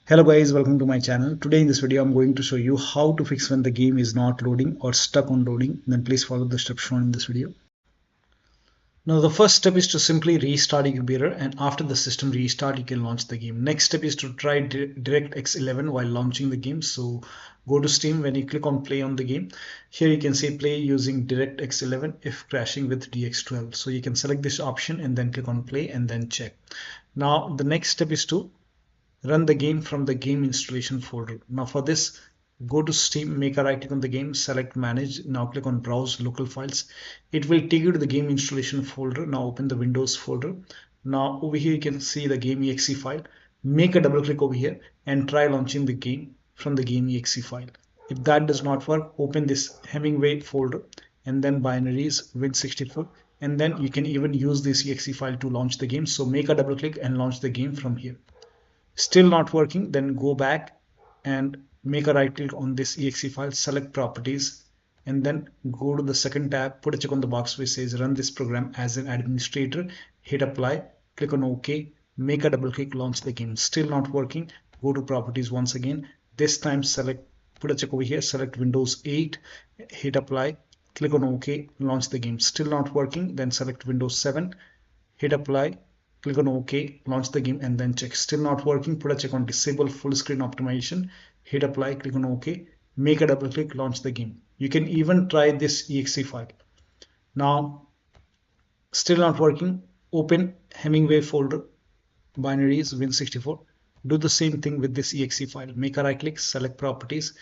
Hello guys, welcome to my channel. Today in this video I'm going to show you how to fix when the game is not loading or stuck on loading. Then please follow the steps shown in this video. Now the first step is to simply restart your computer, and after the system restart you can launch the game. Next step is to try DirectX 11 while launching the game. So go to Steam. When you click on play on the game, here you can say play using DirectX 11 if crashing with DX12. So you can select this option and then click on play and then check. Now the next step is to run the game from the game installation folder. Now for this, go to Steam, make a right click on the game, select manage. Now click on browse local files. It will take you to the game installation folder. Now open the Windows folder. Now over here you can see the game exe file. Make a double click over here and try launching the game from the game exe file. If that does not work, open this Hemingway folder and then binaries Win64, and then you can even use this exe file to launch the game. So make a double click and launch the game from here. Still not working, then go back and make a right click on this exe file, select properties, and then go to the second tab, put a check on the box which says run this program as an administrator, hit apply, click on OK, make a double click, launch the game. Still not working, go to properties once again, this time select, put a check over here, select Windows 8, hit apply, click on OK, launch the game. Still not working, then select Windows 7, hit apply, click on OK, launch the game and then check. Still not working, put a check on disable full screen optimization, hit apply, click on OK, make a double click, launch the game. You can even try this exe file. Now still not working, open Hemingway folder, binaries Win64, do the same thing with this exe file. Make a right click, select properties,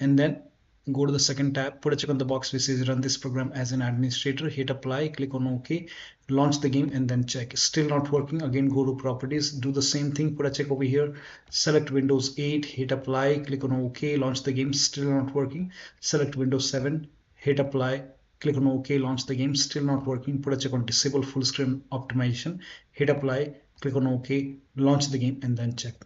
and then go to the second tab, put a check on the box which says run this program as an administrator, hit apply, click on OK, launch the game and then check. Still not working, again go to properties, do the same thing, put a check over here, select Windows 8, hit apply, click on OK, launch the game. Still not working, select Windows 7, hit apply, click on OK, launch the game. Still not working, put a check on disable full screen optimization, hit apply, click on OK, launch the game and then check.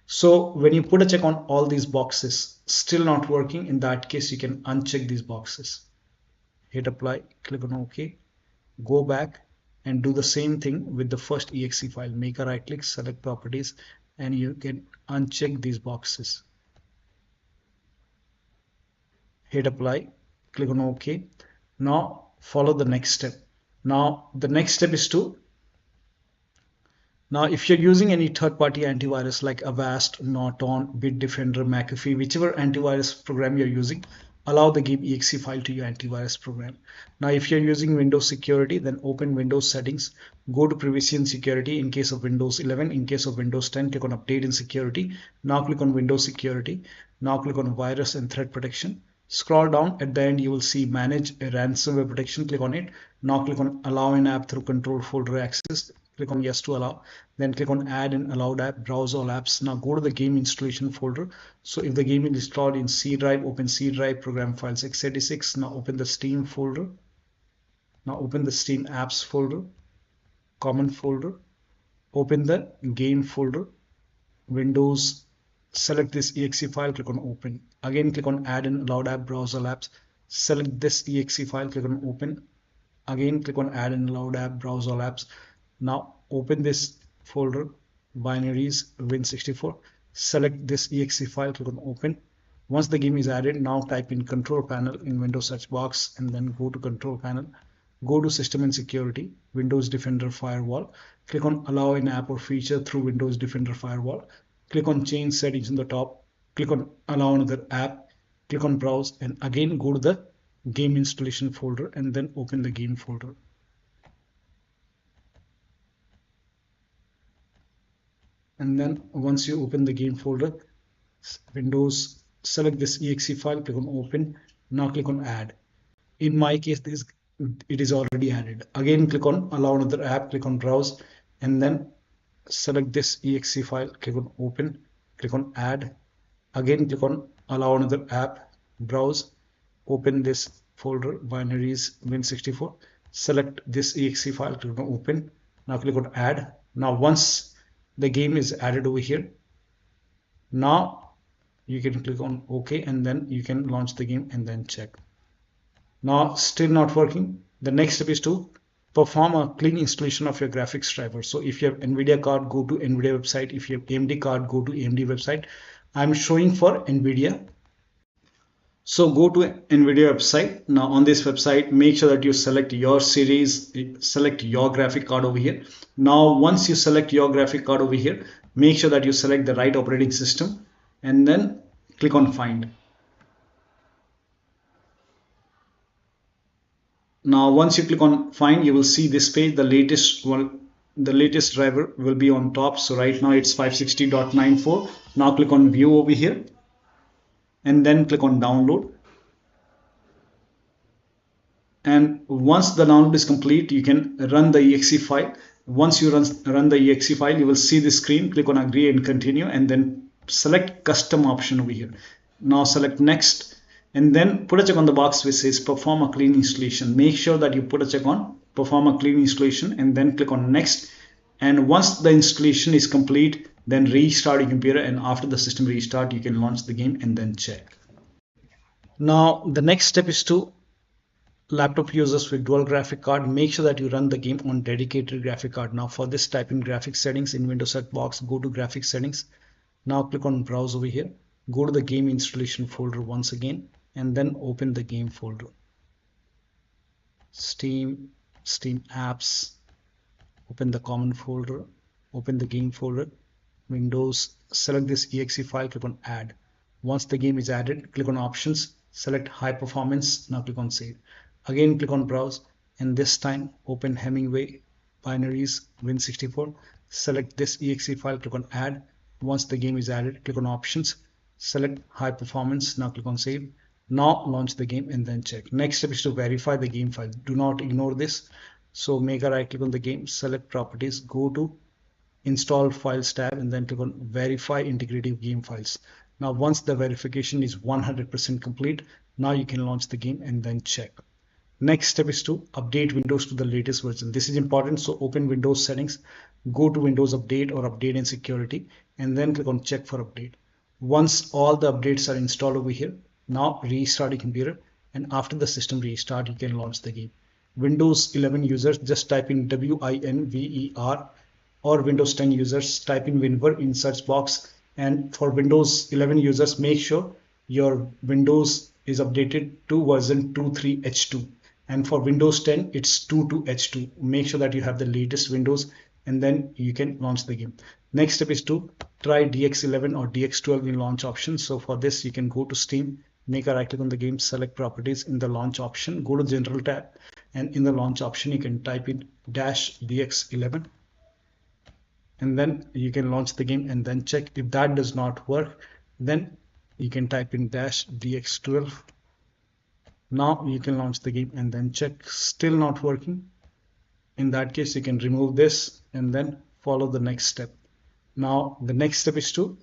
So when you put a check on all these boxes, still not working, in that case you can uncheck these boxes, hit apply, click on OK, go back and do the same thing with the first exe file. Make a right click, select properties, and you can uncheck these boxes, hit apply, click on OK. Now follow the next step. Now the next step is to, now if you're using any third-party antivirus like Avast, Norton, Bitdefender, McAfee, whichever antivirus program you're using, allow the game exe file to your antivirus program. Now if you're using Windows security, then open Windows settings, go to privacy and security in case of Windows 11, in case of Windows 10, click on update and security. Now click on Windows security. Now click on virus and threat protection. Scroll down, at the end you will see manage a ransomware protection, click on it. Now click on allow an app through control folder access, click on yes to allow, then click on add an allowed app, browse all apps. Now go to the game installation folder. So if the game is installed in C drive, open C drive, program files x86. Now open the Steam folder. Now open the Steam apps folder, common folder, open the game folder, Windows, select this exe file, click on open. Again click on add an allowed app, browse all apps, select this exe file, click on open. Again click on add an allowed app, browse all apps. Now open this folder, binaries Win64, select this exe file, click on open. Once the game is added, now type in control panel in Windows search box and then go to control panel, go to system and security, Windows Defender firewall, click on allow an app or feature through Windows Defender firewall, click on change settings on the top, click on allow another app, click on browse, and again go to the game installation folder and then open the game folder. And then once you open the game folder, Windows, select this exe file, click on open. Now click on add. In my case, it is already added. Again click on allow another app, click on browse, and then select this exe file, click on open, click on add. Again click on allow another app, browse, open this folder, binaries Win64, select this exe file, click on open. Now click on add. Now once the game is added over here, now you can click on OK and then you can launch the game and then check. Now still not working. The next step is to perform a clean installation of your graphics driver. So if you have NVIDIA card, go to NVIDIA website. If you have AMD card, go to AMD website. I'm showing for NVIDIA. So go to NVIDIA website. Now on this website, make sure that you select your series, select your graphic card over here. Now once you select your graphic card over here, make sure that you select the right operating system and then click on find. Now once you click on find, you will see this page. The latest one, the latest driver will be on top. So right now it's 560.94. Now click on view over here and then click on download. And once the download is complete, you can run the exe file. Once you run the exe file, you will see the screen. Click on agree and continue, and then select custom option over here. Now select next, and then put a check on the box which says perform a clean installation. Make sure that you put a check on perform a clean installation, and then click on next. And once the installation is complete, then restart your computer, and after the system restart, you can launch the game and then check. Now the next step is to laptop users with dual graphic card, make sure that you run the game on dedicated graphic card. Now for this, type in graphics settings in Windows search box, go to graphics settings. Now click on browse over here, go to the game installation folder once again, and then open the game folder. Steam apps, open the common folder, open the game folder, Windows, select this exe file, click on add. Once the game is added, click on options, select high performance. Now click on save. Again click on browse, and this time open Hemingway binaries Win64. Select this exe file, click on add. Once the game is added, click on options, select high performance. Now click on save. Now launch the game and then check. Next step is to verify the game file. Do not ignore this. So make a right click on the game, select properties, go to install files tab, and then click on verify integrity of game files. Now once the verification is 100% complete, now you can launch the game and then check. Next step is to update Windows to the latest version. This is important. So open Windows settings, go to Windows Update or Update and Security, and then click on check for update. Once all the updates are installed over here, now restart your computer, and after the system restart, you can launch the game. Windows 11 users, just type in WINVER, or Windows 10 users, type in WinVer in search box. And for Windows 11 users, make sure your Windows is updated to version 23H2. And for Windows 10, it's 22H2. Make sure that you have the latest Windows, and then you can launch the game. Next step is to try DX11 or DX12 in launch options. So for this, you can go to Steam, make a right click on the game, select properties in the launch option, go to general tab, and in the launch option, you can type in -DX11. And then you can launch the game and then check. If that does not work, then you can type in -DX12. Now you can launch the game and then check. Still not working. In that case, you can remove this and then follow the next step. Now the next step is to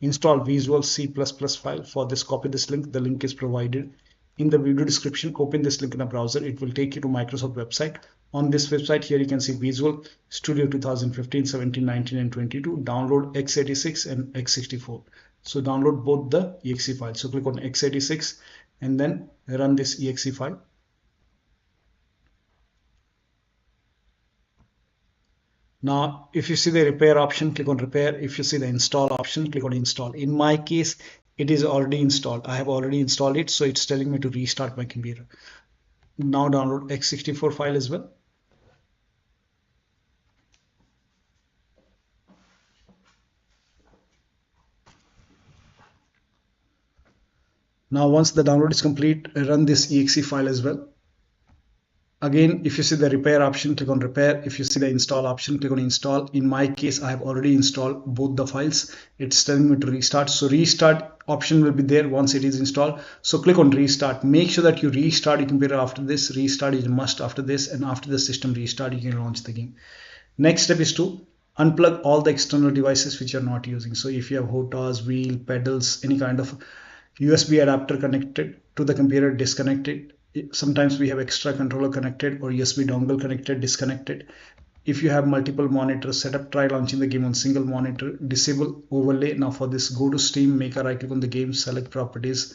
install Visual C++ file. For this, copy this link. The link is provided in the video description. Open this link in a browser. It will take you to Microsoft website. On this website here, you can see Visual Studio 2015, 17, 19, and 22. Download x86 and x64. So download both the exe files. So click on x86 and then run this exe file. Now, if you see the repair option, click on repair. If you see the install option, click on install. In my case, it is already installed. I have already installed it, so it's telling me to restart my computer. Now download x64 file as well. Now once the download is complete, run this exe file as well. Again, if you see the repair option, click on repair. If you see the install option, click on install. In my case, I have already installed both the files. It's telling me to restart. So restart option will be there once it is installed. So click on restart. Make sure that you restart your computer after this. Restart is a must after this, and after the system restart, you can launch the game. Next step is to unplug all the external devices which you're not using. So if you have HOTAS, wheel, pedals, any kind of USB adapter connected to the computer, disconnected. Sometimes we have extra controller connected or USB dongle connected, disconnected. If you have multiple monitors set up, try launching the game on single monitor. Disable overlay. Now for this, go to Steam, make a right click on the game, select properties,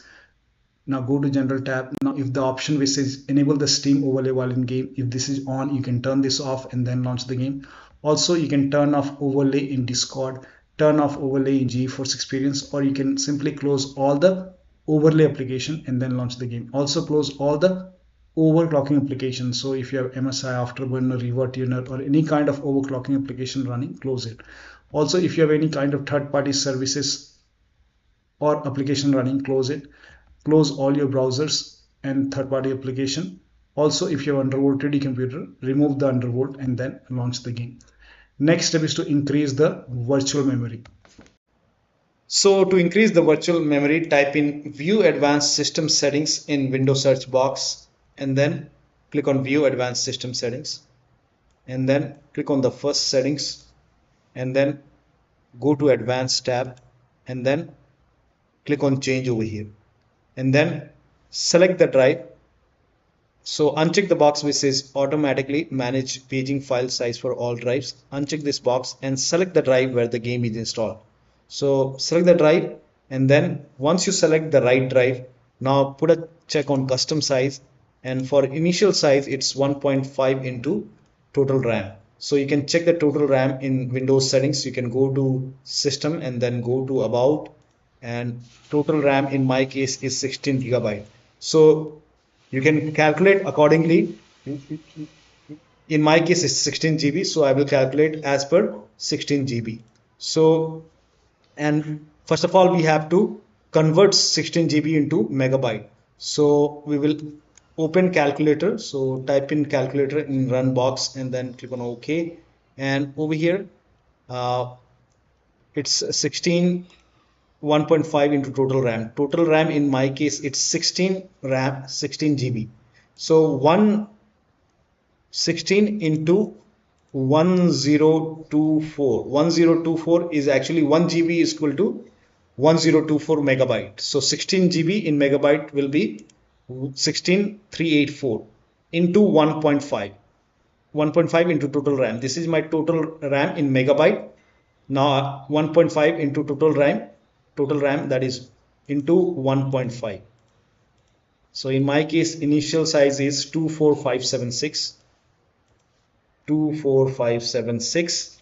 Now go to general tab. Now if the option which says enable the Steam overlay while in game, if this is on, you can turn this off and then launch the game. Also you can turn off overlay in Discord, turn off overlay in GeForce Experience, or you can simply close all the overlay application and then launch the game. Also close all the overclocking applications. So if you have MSI, Afterburner, ReverTuner, or any kind of overclocking application running, close it. Also if you have any kind of third-party services or application running, close it. Close all your browsers and third-party application. Also if you have undervolt ready computer, remove the undervolt and then launch the game. Next step is to increase the virtual memory. So to increase the virtual memory, type in View Advanced System Settings in Windows search box and then click on View Advanced System Settings and then click on the first settings and then go to Advanced tab and then click on Change over here and then select the drive. So uncheck the box which says automatically manage paging file size for all drives. Uncheck this box and select the drive where the game is installed. So select the drive and then once you select the right drive, now put a check on custom size, and for initial size it's 1.5 into total RAM. So you can check the total RAM in Windows settings. You can go to system and then go to about, and total RAM in my case is 16 GB. So you can calculate accordingly. In my case it's 16 GB, so I will calculate as per 16 GB. So, and first of all we have to convert 16 GB into megabyte. So we will open calculator. So type in calculator in run box and then click on OK, and over here it's 1.5 into total RAM. Total RAM in my case it's 16 GB. So 116 into 1024. 1024 is actually 1 GB is equal to 1024 megabyte. So 16 GB in megabyte will be 16384 into 1.5. 1.5 into total RAM. This is my total RAM in megabyte. Now 1.5 into total RAM, that is into 1.5. So in my case initial size is 24576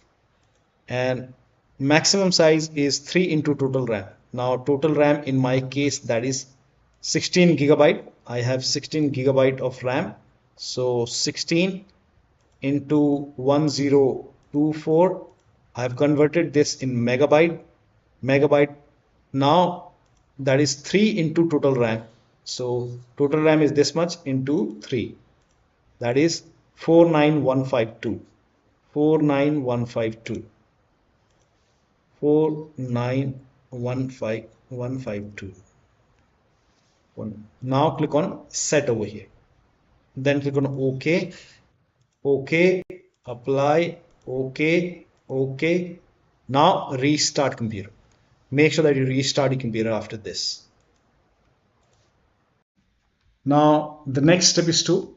and maximum size is 3 into total RAM. Now total RAM in my case that is 16 GB. I have 16 GB of RAM. So 16 into 1024. I have converted this in megabyte. Now that is 3 into total RAM. So total RAM is this much into 3. That is 49152. 49152. 4915152. Now click on set over here. Then click on OK. OK. Apply. OK. OK. Now restart computer. Make sure that you restart your computer after this. Now the next step is to,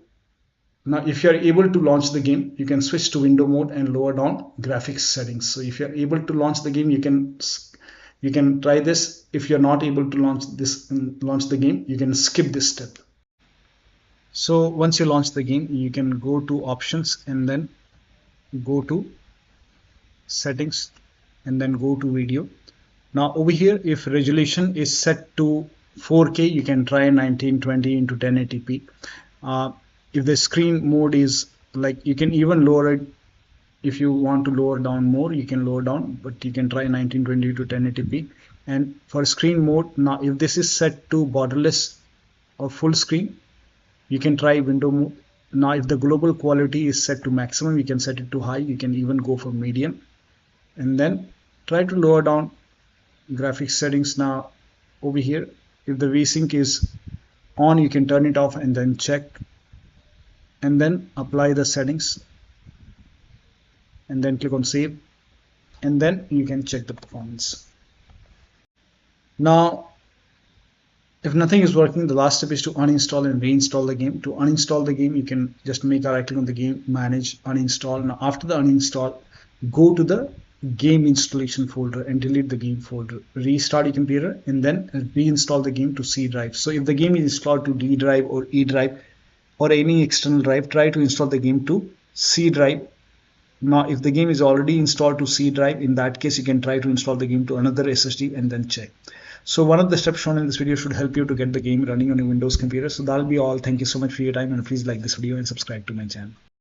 now if you are able to launch the game, you can switch to window mode and lower down graphics settings. So if you are able to launch the game, you can try this. If you're not able to launch the game, you can skip this step. So once you launch the game, you can go to options and then go to settings and then go to video. Now over here, if resolution is set to 4K, you can try 1920 into 1080p. If the screen mode is like, you can even lower it. If you want to lower down more, you can lower down, but you can try 1920 to 1080p. And for screen mode, now if this is set to borderless or full screen, you can try window mode. Now if the global quality is set to maximum, you can set it to high. You can even go for medium and then try to lower down graphics settings. Now over here, if the VSync is on, you can turn it off and then check and then apply the settings and then click on save, and then you can check the performance. Now if nothing is working, the last step is to uninstall and reinstall the game. To uninstall the game, you can just make a right click on the game, manage, uninstall. Now after the uninstall, go to the game installation folder and delete the game folder. Restart your computer and then reinstall the game to C drive. So if the game is installed to D drive or E drive or any external drive, try to install the game to C drive. Now if the game is already installed to C drive, in that case you can try to install the game to another SSD and then check. So one of the steps shown in this video should help you to get the game running on your Windows computer. So that'll be all. Thank you so much for your time, and please like this video and subscribe to my channel.